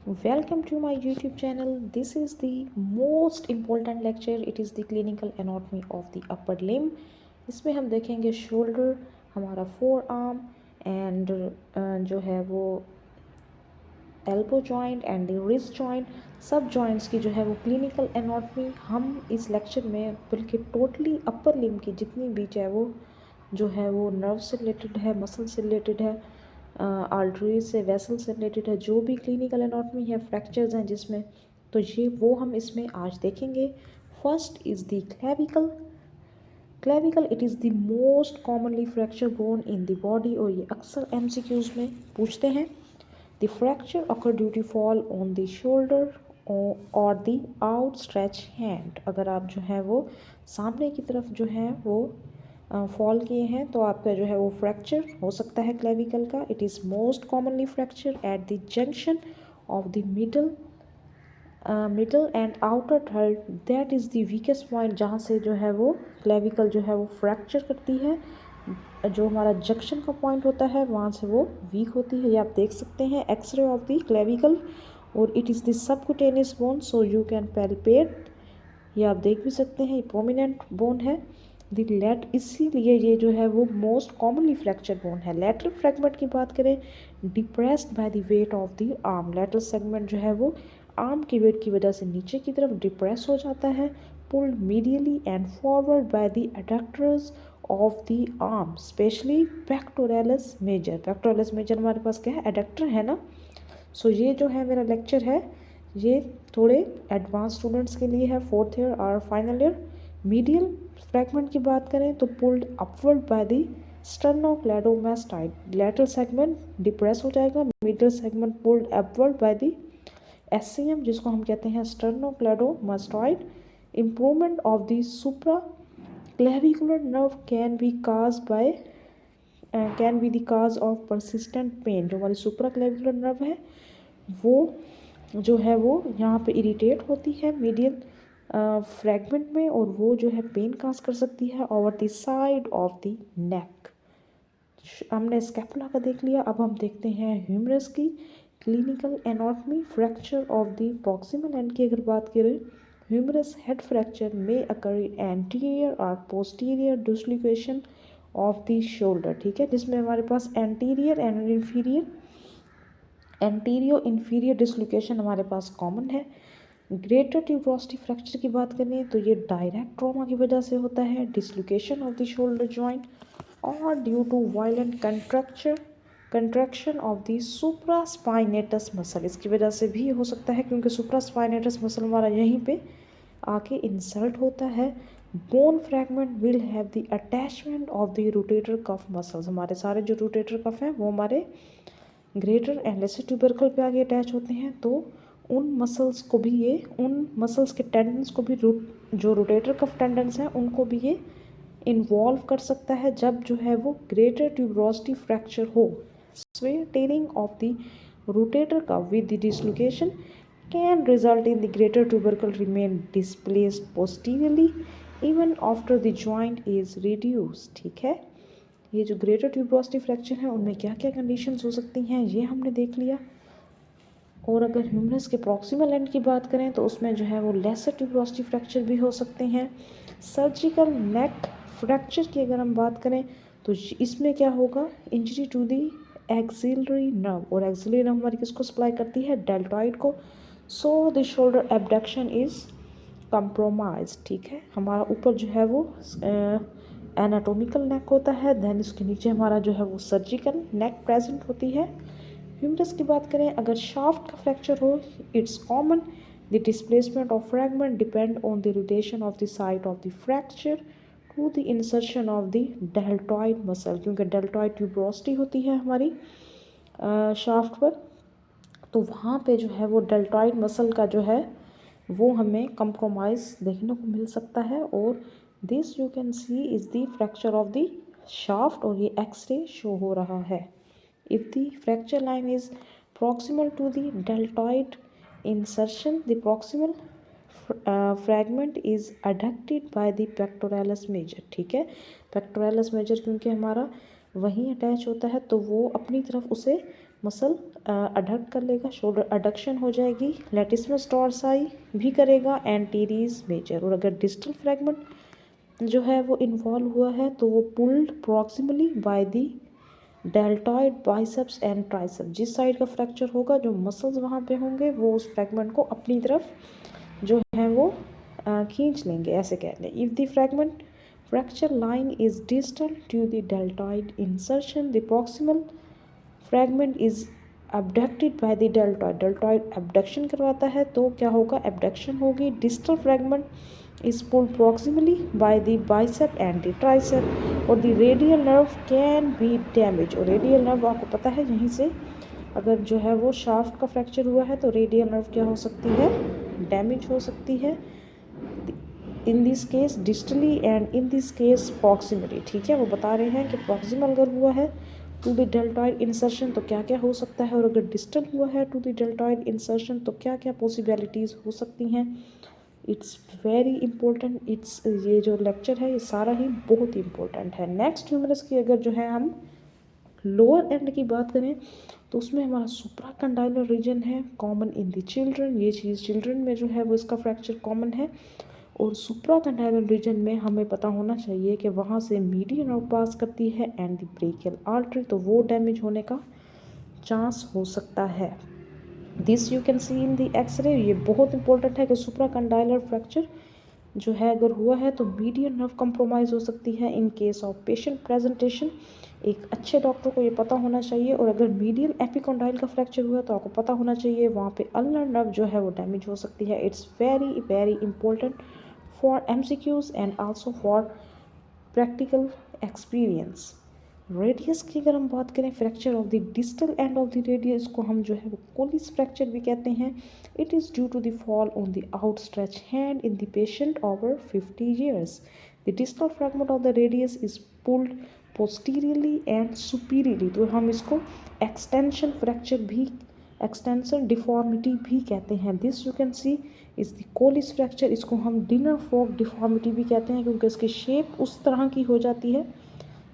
Welcome to my YouTube channel. This is the most important lecture. It is the clinical anatomy of the upper limb. इसमें हम देखेंगे shoulder, हमारा four arm and जो है वो elbow joint and the wrist joint, सब joints की जो है वो क्लिनिकल एनाटॉमी हम इस लेक्चर में बल्कि टोटली अपर लिम्ब की जितनी भी चाहे वो जो है वो नर्व से रिलेटेड है, मसल से रिलेटेड है, आर्टरी से, वेसल से रिलेटेड है, जो भी क्लिनिकल एनाटॉमी है, फ्रैक्चर्स हैं जिसमें, तो ये वो हम इसमें आज देखेंगे। First is the clavicle. Clavicle it is the most commonly fracture bone in the body, और ये अक्सर एमसीक्यूज में पूछते हैं। The fracture occur due to fall on the shoulder और the outstretched hand। अगर आप जो है वो सामने की तरफ जो है वो फॉल किए हैं तो आपका जो है वो फ्रैक्चर हो सकता है क्लेविकल का। It is most commonly fracture at the junction of the middle and outer third, that is the weakest point, जहाँ से जो है वो क्लेविकल जो है वो फ्रैक्चर करती है। जो हमारा जंक्शन का पॉइंट होता है वहाँ से वो वीक होती है। ये आप देख सकते हैं एक्सरे ऑफ द क्लेविकल, और it is the subcutaneous bone, so you can palpate. ये आप देख भी सकते हैं, ये प्रोमिनेंट बोन है द लेट, इसीलिए ये जो है वो मोस्ट कॉमनली फ्रैक्चर बोन है। लेटरल फ्रैगमेंट की बात करें, depressed by the weight of the arm. Lateral segment जो है वो आर्म की वेट की वजह से नीचे की तरफ डिप्रेस हो जाता है। Pulled medially and forward by the adductors of the arm, specially pectoralis major. Pectoralis major हमारे पास क्या है, एडक्टर है ना। सो ये जो है मेरा लेक्चर है, ये थोड़े एडवांस स्टूडेंट्स के लिए है, फोर्थ ईयर और फाइनल ईयर। मीडियल फ्रैगमेंट की बात करें तो pulled upward by the sternocleidomastoid. Lateral segment depress हो जाएगा, middle segment pulled upward by the SCM, जिसको हम कहते हैं sternocleidomastoid. Improvement of the supra clavicular nerve can be cause by can be the cause of persistent pain. जो हमारी सुप्रा clavicular nerve है वो जो है वो यहाँ पे इरिटेट होती है मीडियल फ्रैगमेंट में, और वो जो है पेन काज कर सकती है over the side of the नेक। हमने स्कैपुला का देख लिया, अब हम देखते हैं ह्यूमरस की clinical anatomy. Fracture of the proximal and की अगर बात करें, ह्यूमरस हेड फ्रैक्चर में अकर एंटीरियर और posterior dislocation of the shoulder, ठीक है, जिसमें हमारे पास एंटीरियर एंड एंटीरियो इन्फीरियर डिसलोकेशन हमारे पास कॉमन है। ग्रेटर ट्यूबरोसिटी फ्रैक्चर की बात करें तो ये डायरेक्ट ट्रॉमा की वजह से होता है, dislocation of the shoulder joint, और due to violent contraction of the supraspinatus muscle. इसकी वजह से भी हो सकता है क्योंकि सुप्रास्पाइनेटस मसल हमारा यहीं पे आके इंसल्ट होता है। Bone fragment will have the attachment of the rotator cuff muscles. हमारे सारे जो रोटेटर कफ हैं वो हमारे ग्रेटर एंड लेसर ट्यूबरकल पे आगे अटैच होते हैं, तो उन मसल्स के टेंडन्स को भी जो रोटेटर कफ टेंडन्स हैं उनको भी ये इन्वॉल्व कर सकता है जब जो है वो ग्रेटर ट्यूबरोसिटी फ्रैक्चर हो। tearing of the rotator cuff with the dislocation can result in the greater tubercle remain displaced posteriorly even after the joint is reduced। ठीक है, ये जो ग्रेटर ट्यूबरोसिटी फ्रैक्चर है उनमें क्या क्या कंडीशंस हो सकती हैं ये हमने देख लिया। और अगर ह्यूमरस के प्रॉक्सिमल एंड की बात करें तो उसमें जो है वो लेसर ट्यूबरोसिटी फ्रैक्चर भी हो सकते हैं। सर्जिकल नेक फ्रैक्चर की अगर हम बात करें तो इसमें क्या होगा, injury to the axillary nerve, और एक्सिलरी नर्व हमारी किसको सप्लाई करती है, डेल्टॉइड को। So the shoulder abduction is compromise. ठीक है, हमारा ऊपर जो है वो एनाटोमिकल नेक होता है, देन इसके नीचे हमारा जो है वो सर्जिकल नेक प्रेजेंट होती है। ह्यूमरस की बात करें, अगर शाफ्ट का फ्रैक्चर हो, it's common the displacement of fragment depend on the rotation of the site of the fracture to the insertion of the deltoid muscle, क्योंकि डेल्टॉइड ट्यूबरोसिटी होती है हमारी शाफ्ट पर, तो वहाँ पे जो है वो डेल्टॉइड मसल का जो है वो हमें कंप्रोमाइज़ देखने को मिल सकता है। और this you can see is the fracture of the shaft, और ये एक्सरे शो हो रहा है। If the fracture line is proximal to the deltoid insertion, the proximal fragment is adducted by the pectoralis major। ठीक है, pectoralis major क्योंकि हमारा वहीं अटैच होता है तो वो अपनी तरफ उसे मसल अडक्ट कर लेगा, शोल्डर अडक्शन हो जाएगी, लैटिसिमस टॉर्साई भी करेगा, एंड टीरीज मेजर। और अगर डिस्टल फ्रैगमेंट जो है वो इन्वॉल्व हुआ है तो वो pulled proximally by the deltoid biceps and triceps. जिस साइड का फ्रैक्चर होगा, जो मसल्स वहाँ पे होंगे, वो उस फ्रैगमेंट को अपनी तरफ जो है वो खींच लेंगे, ऐसे कह लें। If the fragment fracture line is distal to the deltoid insertion, the proximal fragment is abducted by the deltoid. Deltoid abduction करवाता है तो क्या होगा, abduction होगी। Distal fragment is pulled proximally by the bicep and the tricep. और the radial nerve can be damage. और radial nerve आपको पता है, यहीं से अगर जो है वो शाफ्ट का फ्रैक्चर हुआ है तो रेडियल नर्व क्या हो सकती है, डैमेज हो सकती है। In this case distally and in this case proximally. ठीक है, वो बता रहे हैं कि प्रॉक्सिमल अगर हुआ है टू द डेल्टॉइड इंसर्शन तो क्या क्या हो सकता है, और अगर डिस्टल हुआ है टू द डेल्टॉइड इंसर्शन तो क्या क्या पॉसिबिलिटीज़ हो सकती हैं। It's very important. इट्स ये जो लेक्चर है ये सारा ही बहुत इंपॉर्टेंट है। नेक्स्ट ह्यूमरस की अगर जो है हम लोअर एंड की बात करें तो उसमें हमारा सुप्राकंडाइलर रीजन है, कॉमन इन द चिल्ड्रन। ये चीज़ चिल्ड्रन में जो है वो इसका फ्रैक्चर कॉमन है। और सुप्राकंडाइलर रीजन में हमें पता होना चाहिए कि वहाँ से मीडियन नर्व पास करती है एंड द ब्रेकियल आर्टरी, तो वो डैमेज होने का चांस हो सकता है। This you can see in the X-ray. ये बहुत इंपॉर्टेंट है कि सुप्राकंडाइलर फ्रैक्चर जो है अगर हुआ है तो मीडियन नर्व कंप्रोमाइज़ हो सकती है in case of patient presentation. एक अच्छे डॉक्टर को ये पता होना चाहिए। और अगर मीडियल एपिकॉन्डाइल का फ्रैक्चर हुआ तो आपको पता होना चाहिए वहाँ पे अल्नर नर्व जो है वो डैमेज हो सकती है। It's very very important for MCQs and also for practical experience. Radius की अगर हम बात करें, fracture of the distal end of the radius को हम जो है वो कोलिस फ्रैक्चर भी कहते हैं। It is due to the fall on the outstretch hand in the patient over 50 years. The distal fragment of the radius is pulled posteriorly and superiorly, तो हम इसको एक्सटेंशन फ्रैक्चर भी, एक्सटेंशन डिफॉर्मिटी भी कहते हैं। This you can see is the Colles fracture. इसको हम dinner fork deformity भी कहते हैं क्योंकि इसकी शेप उस तरह की हो जाती है।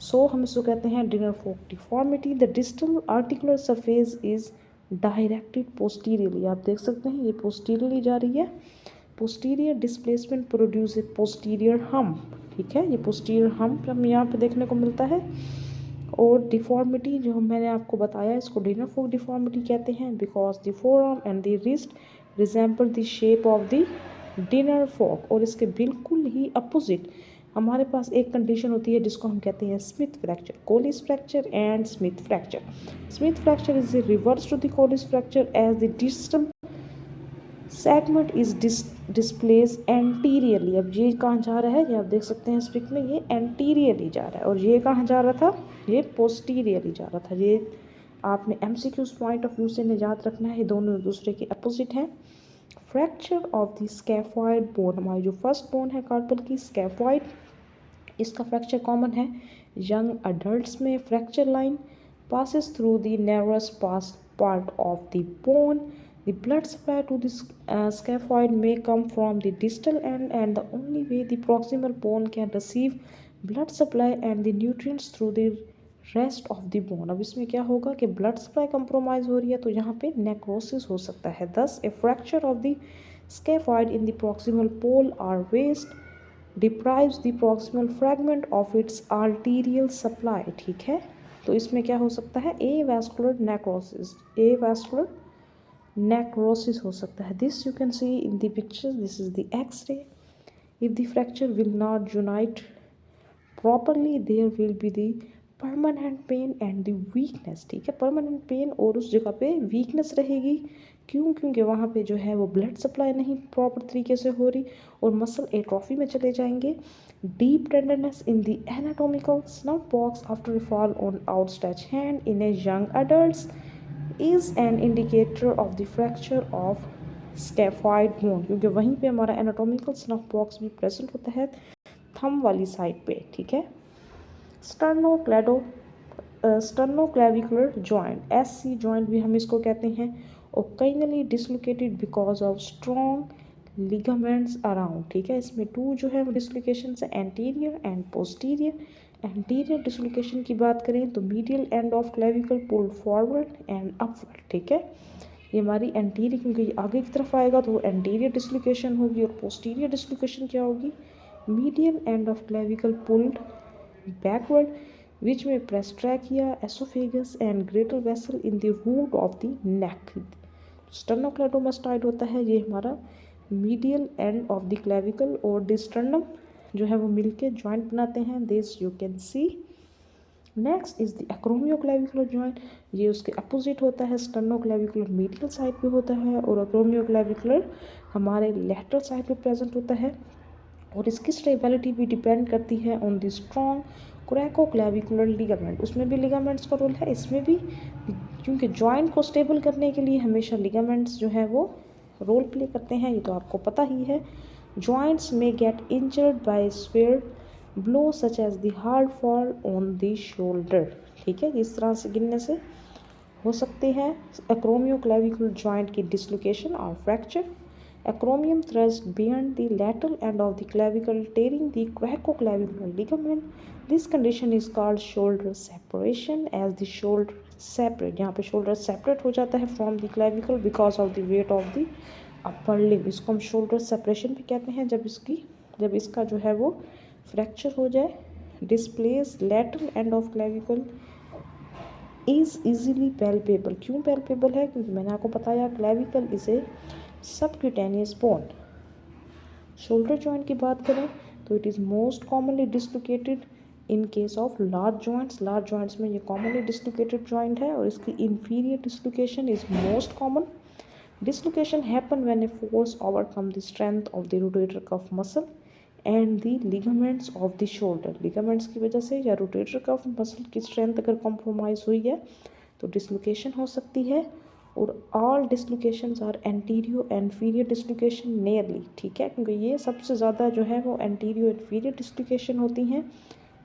सो हम इसको कहते हैं dinner fork deformity. The distal articular surface is directed posteriorly. आप देख सकते हैं ये पोस्टीरियरली जा रही है। Posterior displacement produce a posterior hump. ठीक है, ये पोस्टीरियर हम्प हम यहाँ पे देखने को मिलता है। और डिफॉर्मिटी जो मैंने आपको बताया, इसको डिनर फॉक डिफॉर्मिटी कहते हैं because the forearm and the wrist resemble the shape of the dinner fork. और इसके बिल्कुल ही अपोजिट हमारे पास एक कंडीशन होती है जिसको हम कहते हैं Smith fracture, Colles fracture and Smith fracture. Smith fracture is the reverse to the Colles fracture as the distal segment is displace anteriorly. अब ये कहाँ जा रहा है, ये आप देख सकते हैं इस पिक में, ये एंटीरियरली जा रहा है। और ये कहाँ जा रहा था, ये पोस्टीरियरली जा रहा था। ये आपने MCQs पॉइंट ऑफ व्यू से इन्हें याद रखना है, ये दोनों दूसरे के अपोजिट हैं। Fracture of the scaphoid bone, हमारी जो फर्स्ट बोन है कार्पल की, स्कैफॉइड, इसका फ्रैक्चर कॉमन है। यंग अडल्ट्स में fracture line passes through the narrowest part of the bone. The blood supply to the scaphoid may come from the distal end, and the only way the proximal bone can receive blood supply and the nutrients through the rest of the bone. अब इसमें क्या होगा कि blood supply compromise हो रही है तो यहाँ पे necrosis हो सकता है। Thus a fracture of the scaphoid in the proximal pole or waist deprives the proximal fragment of its arterial supply। ठीक है, तो इसमें क्या हो सकता है, एवास्कुलर नेक्रोसिस, एवास्कुलर नेक्रोसिस हो सकता है। This you can see in the picture, this is the X-ray. If the fracture will not unite properly there will be the permanent pain and the weakness. ठीक है, permanent pen और उस जगह पे weakness रहेगी। क्यों, क्योंकि वहाँ पे जो है वो ब्लड सप्लाई नहीं प्रॉपर तरीके से हो रही और मसल एट्रोफी में चले जाएंगे। Deep tenderness in the anatomical snuff box after a fall on outstretched hand in a young adults is an indicator of the fracture of scaphoid bone, क्योंकि वहीं पे हमारा एनाटोमिकल स्नफ बॉक्स भी present होता है थंब वाली side पे। ठीक है, स्टर्नोक्लेविकुलर जॉइंट, SC जॉइंट भी हम इसको कहते हैं। Occasionally dislocated because of strong ligaments around. ठीक है, इसमें टू जो है वो डिसलोकेशन है, anterior and posterior. Anterior dislocation की बात करें तो medial end of clavicle pulled forward and upward, ठीक है। ये हमारी एंटीरियर, क्योंकि आगे की तरफ आएगा तो एंटीरियर डिसलोकेशन होगी, और पोस्टीरियर डिसलोकेशन क्या होगी, medial end of clavicle pulled backward which में press trachea oesophagus and greater vessel in the root of the neck. Sternocleidomastoid होता है, ये हमारा medial end of the clavicle और डिस्टर्नम जो है वो मिलके जॉइंट बनाते हैं, this you can see. Next is the acromioclavicular joint, ये उसके अपोजिट होता है, स्टर्नोक्लेविकुलर मीडियल साइड पे होता है और एक्रोमियोक्लेविकुलर हमारे लेटरल साइड पे प्रेजेंट होता है, और इसकी स्टेबिलिटी भी डिपेंड करती है ऑन द स्ट्रॉन्ग कोरैकोक्लेविकुलर लिगामेंट। उसमें भी लिगामेंट्स का रोल है, इसमें भी, क्योंकि जॉइंट को स्टेबल करने के लिए हमेशा लिगामेंट्स जो है वो रोल प्ले करते हैं, ये तो आपको पता ही है। जॉइंट्स में get injured by severe blow such as the hard fall on the shoulder, ठीक है, इस तरह से गिनने से हो सकते हैं एक्रोमियोक्लेविकुलर जॉइंट की डिसलोकेशन और fracture. Acromion thrust beyond the lateral end of the clavicle, tearing the coracoclavicular ligament. This condition is called shoulder separation, as the shoulder separate, यहाँ पे shoulder separate हो जाता है from the clavicle because of the weight of the upper limb। इसको हम shoulder separation भी कहते हैं जब इसका जो है वो फ्रैक्चर हो जाए। Displace lateral end of clavicle is easily palpable। क्यों palpable है, क्योंकि मैंने आपको बताया clavicle इसे सबक्यूटेनियस बोन। शोल्डर जॉइंट की बात करें तो it is most commonly dislocated in case of large joints. Large joints में ये कॉमनली डिसलोकेटेड जॉइंट है, और इसकी inferior dislocation is most common. Dislocation happen when a force overcome the strength of the rotator cuff muscle and the ligaments of the shoulder. Ligaments की वजह से या rotator cuff muscle की strength अगर compromise हुई है तो डिसलोकेशन हो सकती है। और ऑल डिसलोकेशंस आर एंटीरियो एंफीरियर डिसलोकेशन नियरली, ठीक है, क्योंकि ये सबसे ज़्यादा जो है वो एंटीरियो एंफीरियर डिसलोकेशन होती हैं।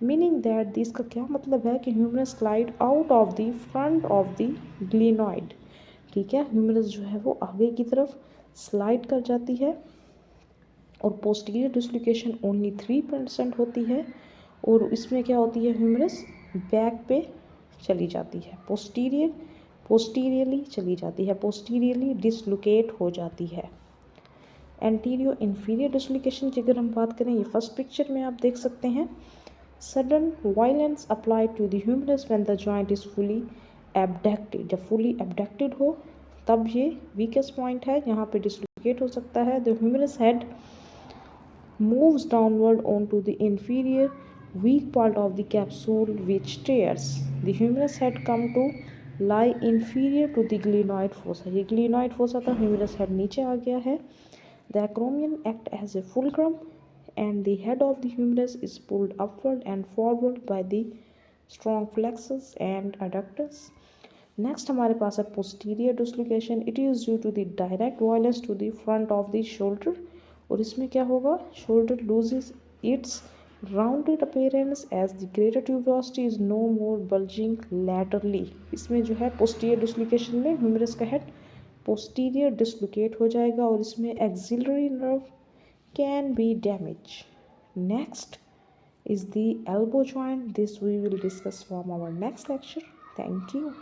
मीनिंग दैट इसका क्या मतलब है कि humerus slide out of the front of the glenoid, ठीक है, ह्यूमरस जो है वो आगे की तरफ स्लाइड कर जाती है, और पोस्टीरियर डिसलोकेशन ओनली 3% होती है, और इसमें क्या होती है, ह्यूमरस बैक पे चली जाती है, पोस्टीरियरली चली जाती है, पोस्टीरियरली डिसलोकेट हो जाती है। एंटीरियो इन्फीरियर डिसलोकेशन की अगर हम बात करें, ये फर्स्ट पिक्चर में आप देख सकते हैं। Sudden violence applied to the humerus when the joint is fully abducted. जब फुली एबडक्टेड हो तब ये वीकेस्ट पॉइंट है, यहाँ पे डिसलोकेट हो सकता है। The humerus head moves downward onto the inferior weak part of the capsule which tears. The humerus head come to lie inferior to the glenoid fossa। ये glenoid fossa था, humerus head नीचे आ गया है। The acromion act as a fulcrum and the head of the humerus is pulled upward and forward by the strong flexors and adductors। Next हमारे पास है posterior dislocation। It is due to the direct violence to the front of the shoulder, और इसमें क्या होगा, shoulder loses its rounded appearance as the greater tuberosity is no more bulging laterally। इसमें जो है posterior dislocation में humerus का head posterior dislocate हो जाएगा, और इसमें axillary nerve can be damaged। Next is the elbow joint। This we will discuss from our next lecture। Thank you।